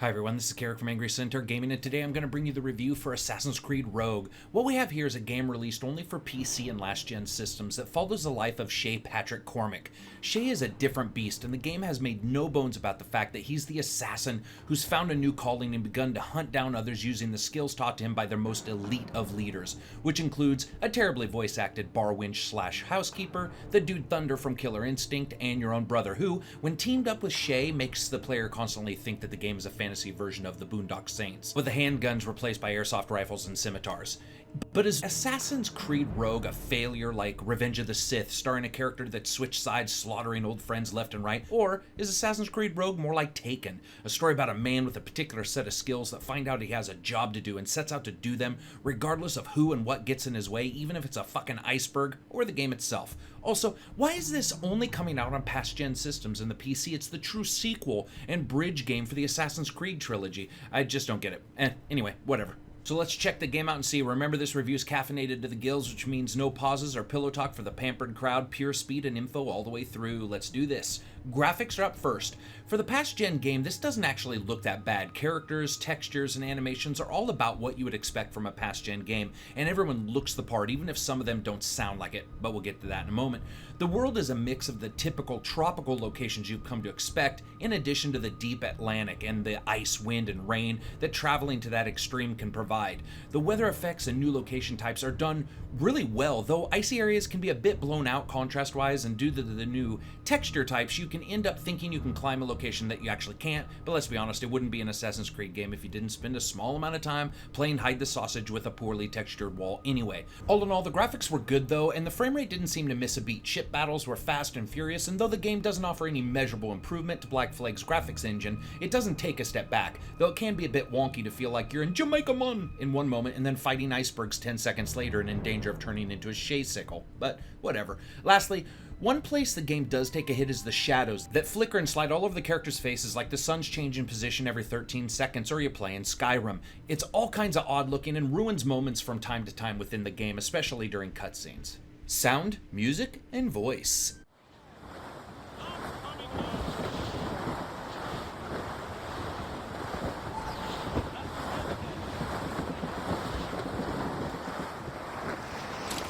Hi everyone, this is Karak from Angry Centaur Gaming, and today I'm going to bring you the review for Assassin's Creed Rogue. What we have here is a game released only for PC and last-gen systems that follows the life of Shay Patrick Cormac. Shay is a different beast, and the game has made no bones about the fact that he's the assassin who's found a new calling and begun to hunt down others using the skills taught to him by their most elite of leaders, which includes a terribly voice-acted bar winch/housekeeper, the dude Thunder from Killer Instinct, and your own brother, who, when teamed up with Shay, makes the player constantly think that the game is a fantasy version of the Boondock Saints, with the handguns replaced by airsoft rifles and scimitars. But is Assassin's Creed Rogue a failure like Revenge of the Sith, starring a character that switched sides, slaughtering old friends left and right? Or is Assassin's Creed Rogue more like Taken, a story about a man with a particular set of skills that find out he has a job to do and sets out to do them regardless of who and what gets in his way, even if it's a fucking iceberg or the game itself? Also, why is this only coming out on past-gen systems and the PC? It's the true sequel and bridge game for the Assassin's Creed trilogy. I just don't get it. Anyway, whatever. So let's check the game out and see. Remember, this review is caffeinated to the gills, which means no pauses or pillow talk for the pampered crowd, pure speed and info all the way through. Let's do this. Graphics are up first. For the past-gen game, this doesn't actually look that bad. Characters, textures, and animations are all about what you would expect from a past-gen game, and everyone looks the part, even if some of them don't sound like it, but we'll get to that in a moment. The world is a mix of the typical tropical locations you've come to expect, in addition to the deep Atlantic and the ice, wind, and rain that traveling to that extreme can provide. The weather effects and new location types are done really well, though icy areas can be a bit blown out contrast-wise, and due to the new texture types, you can end up thinking you can climb a location that you actually can't. But let's be honest, it wouldn't be an Assassin's Creed game if you didn't spend a small amount of time playing hide the sausage with a poorly textured wall anyway. All in all, the graphics were good though, and the frame rate didn't seem to miss a beat. Ship battles were fast and furious, and though the game doesn't offer any measurable improvement to Black Flag's graphics engine, it doesn't take a step back, though it can be a bit wonky to feel like you're in Jamaica Mun in one moment and then fighting icebergs 10 seconds later and in danger of turning into a shaysicle, but whatever. Lastly, one place the game does take a hit is the shadows that flicker and slide all over the characters' faces like the sun's changing position every 13 seconds or you play in Skyrim. It's all kinds of odd looking and ruins moments from time to time within the game, especially during cutscenes. Sound, music, and voice.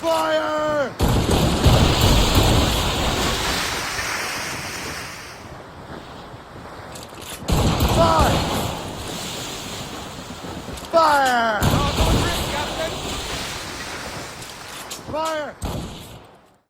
Fire! Fire! Fire! Fire!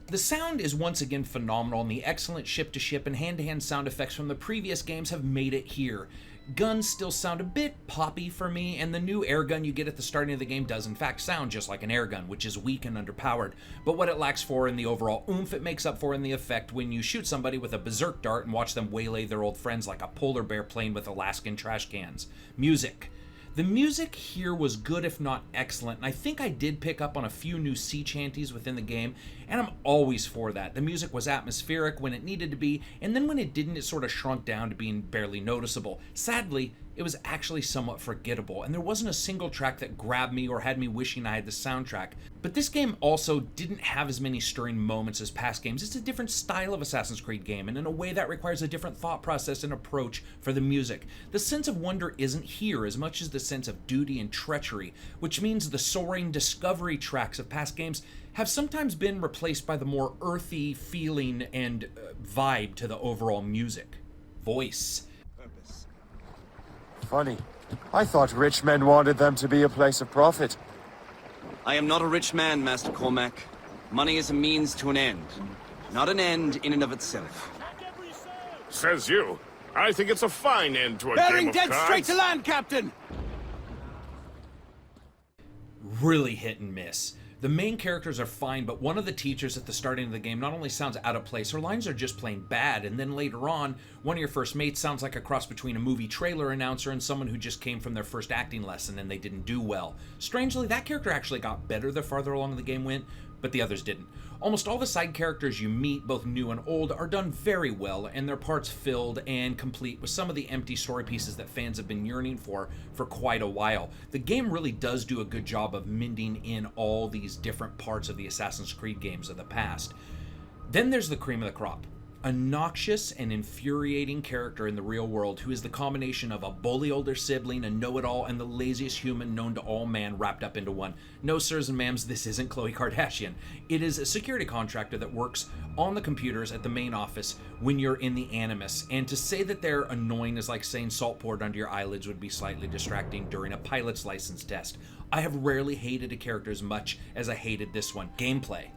The sound is once again phenomenal, and the excellent ship-to-ship and hand-to-hand sound effects from the previous games have made it here. Guns still sound a bit poppy for me, and the new air gun you get at the starting of the game does in fact sound just like an air gun, which is weak and underpowered. But what it lacks for in the overall oomph, it makes up for in the effect when you shoot somebody with a berserk dart and watch them waylay their old friends like a polar bear playing with Alaskan trash cans. Music. The music here was good if not excellent, and I think I did pick up on a few new sea chanties within the game, and I'm always for that. The music was atmospheric when it needed to be, and then when it didn't, it sort of shrunk down to being barely noticeable. Sadly, it was actually somewhat forgettable, and there wasn't a single track that grabbed me or had me wishing I had the soundtrack. But this game also didn't have as many stirring moments as past games. It's a different style of Assassin's Creed game, and in a way that requires a different thought process and approach for the music. The sense of wonder isn't here as much as the sense of duty and treachery, which means the soaring discovery tracks of past games have sometimes been replaced by the more earthy feeling and vibe to the overall music. Voice. Funny. I thought rich men wanted them to be a place of profit. I am not a rich man, Master Cormac. Money is a means to an end, not an end in and of itself. Says you. I think it's a fine end to a Bearing game of dead cards. straight to land, Captain! Really hit and miss. The main characters are fine, but one of the teachers at the starting of the game not only sounds out of place, her lines are just plain bad, and then later on, one of your first mates sounds like a cross between a movie trailer announcer and someone who just came from their first acting lesson and they didn't do well. Strangely, that character actually got better the farther along the game went, but the others didn't. Almost all the side characters you meet, both new and old, are done very well, and their parts filled and complete with some of the empty story pieces that fans have been yearning for quite a while. The game really does do a good job of mending in all these different parts of the Assassin's Creed games of the past. Then there's the cream of the crop. A noxious and infuriating character in the real world who is the combination of a bully older sibling, a know-it-all, and the laziest human known to all man wrapped up into one. No, sirs and ma'ams, this isn't Khloe Kardashian. It is a security contractor that works on the computers at the main office when you're in the Animus, and to say that they're annoying is like saying salt poured under your eyelids would be slightly distracting during a pilot's license test. I have rarely hated a character as much as I hated this one. Gameplay.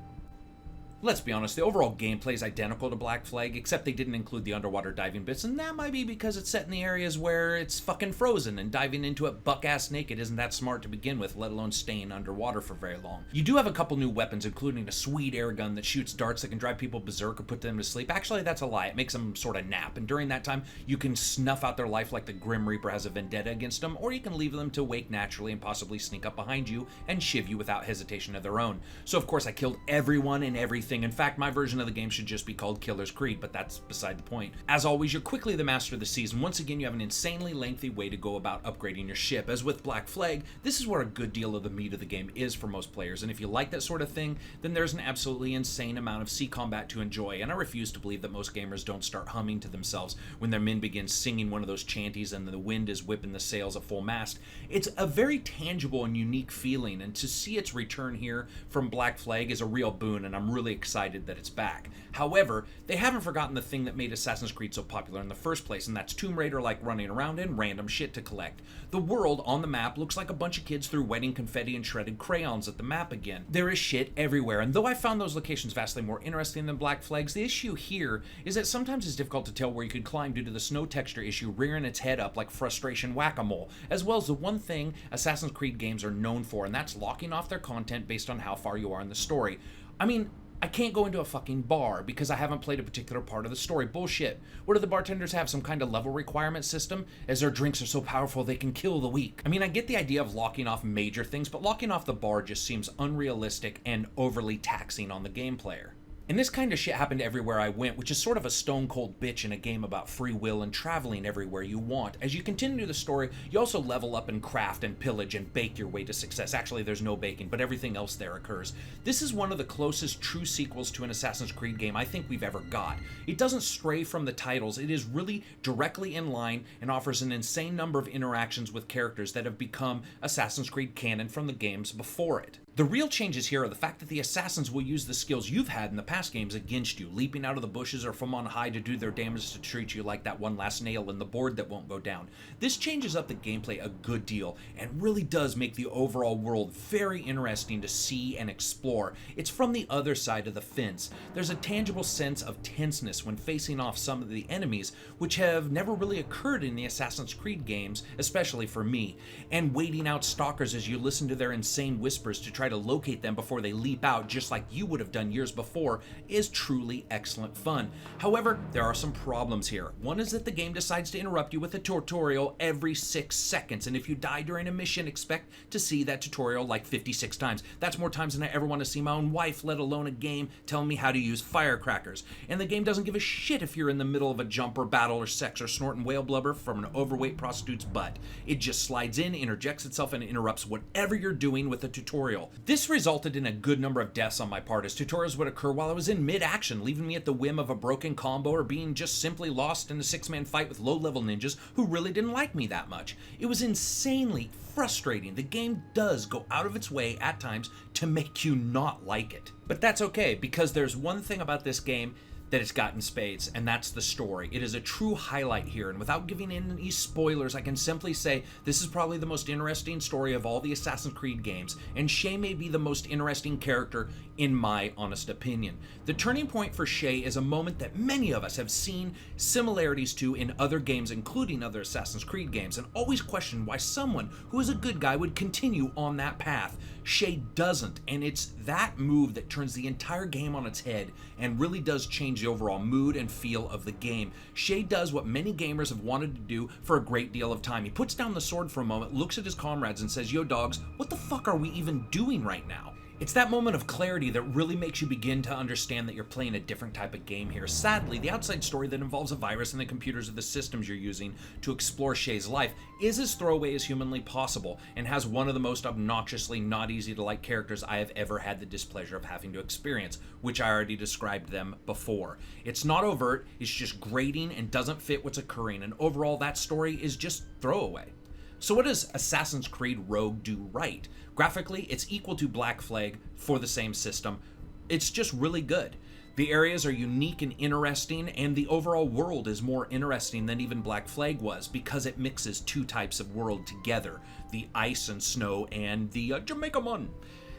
Let's be honest, the overall gameplay is identical to Black Flag, except they didn't include the underwater diving bits, and that might be because it's set in the areas where it's fucking frozen, and diving into it buck-ass naked isn't that smart to begin with, let alone staying underwater for very long. You do have a couple new weapons, including a sweet air gun that shoots darts that can drive people berserk or put them to sleep. Actually, that's a lie. It makes them sort of nap, and during that time, you can snuff out their life like the Grim Reaper has a vendetta against them, or you can leave them to wake naturally and possibly sneak up behind you and shiv you without hesitation of their own. So of course I killed everyone and everything. In fact, my version of the game should just be called Killer's Creed, but that's beside the point. As always, you're quickly the master of the seas, and once again you have an insanely lengthy way to go about upgrading your ship. As with Black Flag, this is where a good deal of the meat of the game is for most players, and if you like that sort of thing, then there's an absolutely insane amount of sea combat to enjoy, and I refuse to believe that most gamers don't start humming to themselves when their men begin singing one of those chanties and the wind is whipping the sails at full mast. It's a very tangible and unique feeling, and to see its return here from Black Flag is a real boon, and I'm really excited that it's back. However, they haven't forgotten the thing that made Assassin's Creed so popular in the first place, and that's Tomb Raider like running around and random shit to collect. The world on the map looks like a bunch of kids threw wedding confetti and shredded crayons at the map again. There is shit everywhere, and though I found those locations vastly more interesting than Black Flag's, the issue here is that sometimes it's difficult to tell where you could climb due to the snow texture issue rearing its head up like frustration whack-a-mole, as well as the one thing Assassin's Creed games are known for, and that's locking off their content based on how far you are in the story. I mean, I can't go into a fucking bar because I haven't played a particular part of the story. Bullshit. What do the bartenders have? Some kind of level requirement system? As their drinks are so powerful they can kill the weak. I mean, I get the idea of locking off major things, but locking off the bar just seems unrealistic and overly taxing on the game player. And this kind of shit happened everywhere I went, which is sort of a stone cold bitch in a game about free will and traveling everywhere you want. As you continue the story, you also level up and craft and pillage and bake your way to success. Actually, there's no baking, but everything else there occurs. This is one of the closest true sequels to an Assassin's Creed game I think we've ever got. It doesn't stray from the titles, it is really directly in line and offers an insane number of interactions with characters that have become Assassin's Creed canon from the games before it. The real changes here are the fact that the assassins will use the skills you've had in the past games against you, leaping out of the bushes or from on high to do their damage to treat you like that one last nail in the board that won't go down. This changes up the gameplay a good deal and really does make the overall world very interesting to see and explore. It's from the other side of the fence. There's a tangible sense of tenseness when facing off some of the enemies, which have never really occurred in the Assassin's Creed games, especially for me, and waiting out stalkers as you listen to their insane whispers to try to locate them before they leap out just like you would have done years before is truly excellent fun. However, there are some problems here. One is that the game decides to interrupt you with a tutorial every 6 seconds, and if you die during a mission, expect to see that tutorial like 56 times. That's more times than I ever want to see my own wife, let alone a game telling me how to use firecrackers. And the game doesn't give a shit if you're in the middle of a jump or battle or sex or snorting whale blubber from an overweight prostitute's butt. It just slides in, interjects itself, and interrupts whatever you're doing with a tutorial. This resulted in a good number of deaths on my part, as tutorials would occur while I was in mid-action, leaving me at the whim of a broken combo or being just simply lost in a 6-man fight with low-level ninjas who really didn't like me that much. It was insanely frustrating. The game does go out of its way at times to make you not like it. But that's okay, because there's one thing about this game that it's got in spades, and that's the story. It is a true highlight here, and without giving any spoilers, I can simply say this is probably the most interesting story of all the Assassin's Creed games, and Shay may be the most interesting character in my honest opinion. The turning point for Shay is a moment that many of us have seen similarities to in other games, including other Assassin's Creed games, and always questioned why someone who is a good guy would continue on that path. Shay doesn't, and it's that move that turns the entire game on its head and really does change the overall mood and feel of the game. Shay does what many gamers have wanted to do for a great deal of time. He puts down the sword for a moment, looks at his comrades and says, "Yo dogs, what the fuck are we even doing right now?" It's that moment of clarity that really makes you begin to understand that you're playing a different type of game here. Sadly, the outside story that involves a virus and the computers of the systems you're using to explore Shay's life is as throwaway as humanly possible, and has one of the most obnoxiously not easy to like characters I have ever had the displeasure of having to experience, which I already described them before. It's not overt, it's just grating and doesn't fit what's occurring, and overall that story is just throwaway. So what does Assassin's Creed Rogue do right? Graphically, it's equal to Black Flag for the same system. It's just really good. The areas are unique and interesting, and the overall world is more interesting than even Black Flag was because it mixes two types of world together, the ice and snow and the Jamaica Mun.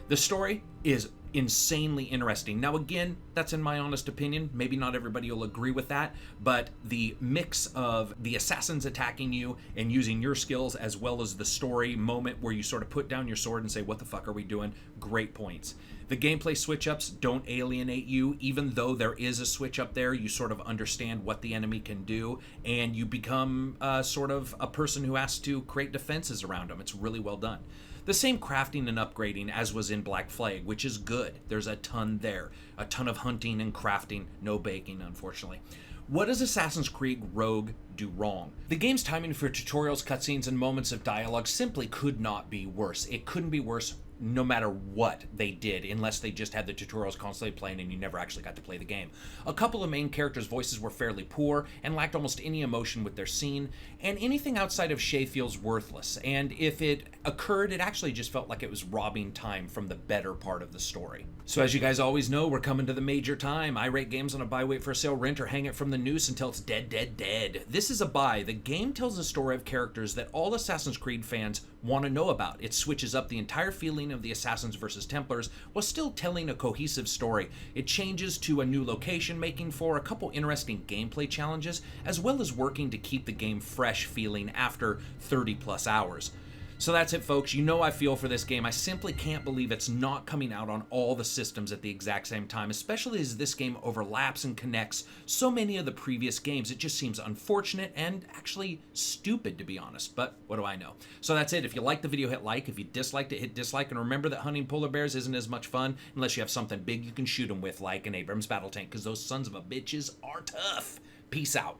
The story is insanely interesting. Now again, that's in my honest opinion. Maybe not everybody will agree with that, but the mix of the assassins attacking you and using your skills, as well as the story moment where you sort of put down your sword and say, what the fuck are we doing? Great points. The gameplay switch-ups don't alienate you. Even though there is a switch up there, you sort of understand what the enemy can do, and you become sort of a person who has to create defenses around them. It's really well done. The same crafting and upgrading as was in Black Flag, which is good. There's a ton there. A ton of hunting and crafting. No baking, unfortunately. What does Assassin's Creed Rogue do wrong? The game's timing for tutorials, cutscenes, and moments of dialogue simply could not be worse. It couldn't be worse no matter what they did, unless they just had the tutorials constantly playing and you never actually got to play the game. A couple of main characters' voices were fairly poor and lacked almost any emotion with their scene, and anything outside of Shay feels worthless, and if it occurred, it actually just felt like it was robbing time from the better part of the story. So as you guys always know, we're coming to the major time. I rate games on a buy, wait for a sale, rent, or hang it from the noose until it's dead, dead, dead. This is a buy. The game tells a story of characters that all Assassin's Creed fans want to know about. It switches up the entire feeling of the Assassins versus Templars while still telling a cohesive story. It changes to a new location, making for a couple interesting gameplay challenges, as well as working to keep the game fresh feeling after 30 plus hours. So that's it, folks. You know I feel for this game. I simply can't believe it's not coming out on all the systems at the exact same time, especially as this game overlaps and connects so many of the previous games. It just seems unfortunate and actually stupid, to be honest, but what do I know? So that's it. If you liked the video, hit like. If you disliked it, hit dislike. And remember that hunting polar bears isn't as much fun unless you have something big you can shoot them with, like an Abrams battle tank, because those sons of a bitches are tough. Peace out.